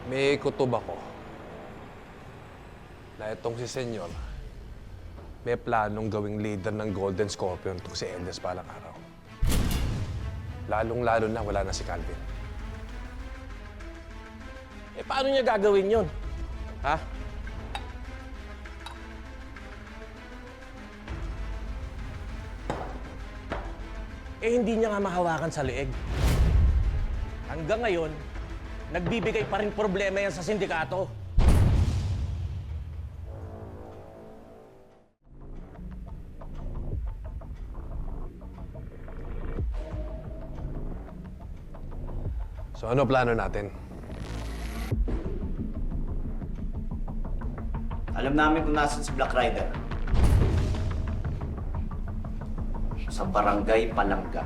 May kutob ako na itong si Senyor may planong gawing leader ng Golden Scorpion itong si Endes balang araw. Lalong-lalo na wala na si Calvin. Eh, paano niya gagawin yun? Ha? Eh, hindi niya nga mahawakan sa leeg. Hanggang ngayon, nagbibigay pa rin problema yan sa sindikato. So ano plano natin? Alam namin kung nasan si Black Rider. Sa Barangay Palangga.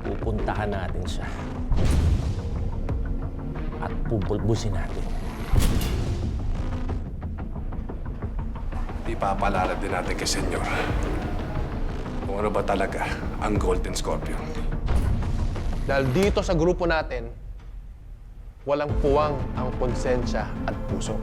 Pupuntahan natin siya. At pupulbusin natin. Ipapalala din natin kay Senyor kung ano ba talaga ang Golden Scorpion. Dahil dito sa grupo natin, walang puwang ang konsensya at puso.